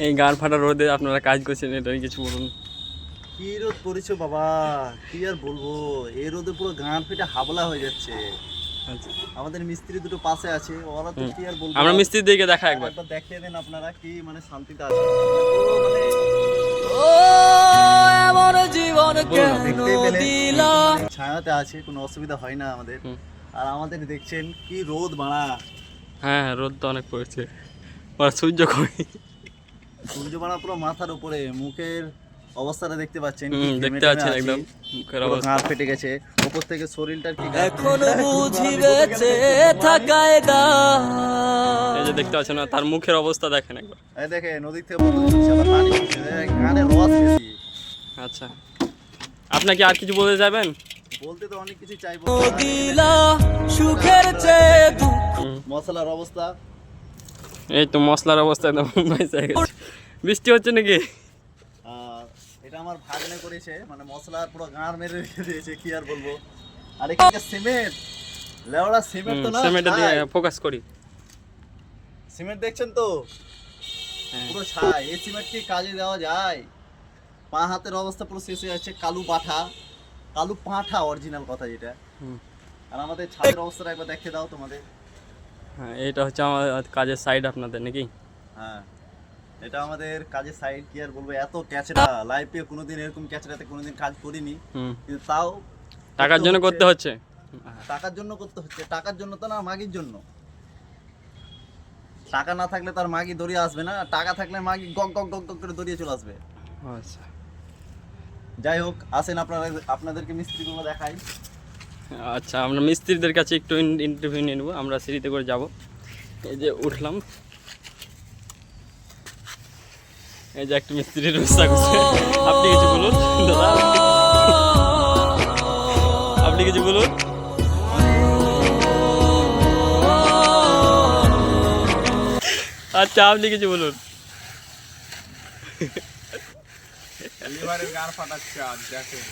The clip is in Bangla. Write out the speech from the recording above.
এই গাড় ফাটা রোদে আপনারা কাজ করছেন, এটা কিছু বলুন। কি রোদ পড়েছে বাবা, কি আর বলবো, এই রোদে পুরো গান ফেটে হাবলা হয়ে যাচ্ছে। আচ্ছা, আমাদের মিস্ত্রি দুটো পাশে আছে, ওরা তো কি আর বলবো। আমরা মিস্ত্রি দিকে দেখা একবার। একবার দেখিয়ে দেন আপনারা, কি মানে শান্তিতে আছে পুরো, মানে দেখতেই পেলেন ছায়াতে আছে, কোনো অসুবিধা হয় না আমাদের। আর আমাদের দেখছেন কি রোদ বাড়া। হ্যাঁ, রোদ তো অনেক পড়েছে, আর সূর্য কই। সূর্য বাড়া পুরো মাথার উপরে, মুখের অবস্থাটা দেখতে পাচ্ছেন, কি ঘেমে দেখতে টেমে পাচ্ছেন আছি। একদম মুখের পুরো অবস্থা। ঘাড় ফেটে গেছে, উপর থেকে শরীরটার কি এখনো বুঝি বেঁচে থাকায় দা। এই যে দেখতে পাচ্ছেন না, তার মুখের অবস্থা দেখেন একবার। এই দেখে নদী থেকে বোতল ছুটছে, আবার পানি ছুটছে, গানে রস বেশি। আচ্ছা, আপনাকে আর কিছু বলতে যাবেন? বলতে তো অনেক কিছু চাইবো। দিলা সুখের চেয়ে দুঃখ। মশলার অবস্থা, এই তো মশলার অবস্থা একদম বাইসে গেছে। বৃষ্টি হচ্ছে নাকি? আর এটা আমার ভাগ্নে করেছে, মানে মশলার পুরো গাঁড় মেরে রেখে দিয়েছে, কি আর বলবো। আর এখানে সিমেন্ট, লেওড়া সিমেন্ট তো না, সিমেন্টে দিয়ে ছাই। ফোকাস করি। সিমেন্ট দেখছেন তো, পুরো ছাই। এই সিমেন্ট কি কাজে দেওয়া যায়? পা হাতের অবস্থা পুরো শেষ হয়ে যাচ্ছে, কালু পাঠা, কালু পাঁঠা অরিজিনাল কথা যেটা। আর আমাদের ছাদের অবস্থাটা একবার দেখে দাও তোমাদের। হ্যাঁ, এটা হচ্ছে আমার কাজের সাইড আপনাদের নাকি? হ্যাঁ, এটা আমাদের কাজের সাইড, কি আর বলবো। এত ক্যাচড়া, লাইফে কোনোদিন এরকম ক্যাচড়াতে কোনোদিন কাজ করিনি, কিন্তু তাও টাকার জন্য করতে হচ্ছে। টাকার জন্য করতে হচ্ছে। টাকার জন্য তো না, মাগির জন্য। টাকা না থাকলে তার মাগি দড়িয়ে আসবে না, টাকা থাকলে মাগি গক গক গক গক করে দড়িয়ে চলে আসবে। আচ্ছা, যাই হোক, আসেন আপনাদেরকে মিস্ত্রিগুলো দেখাই। আচ্ছা, আমরা মিস্ত্রিদের কাছে একটু ইন্টারভিউ নিয়ে নেবো। আমরা সিঁড়িতে করে যাব। এই যে উঠলাম, এই যে একটা মিস্ত্রির ব্যবস্থা করছে। আপনি কিছু বলুন দাদা, আপনি কিছু বলুন। আচ্ছা, আপনি কিছু বলুন। লিভারের গাড় ফাটাচ্ছে আজ, দেখেন।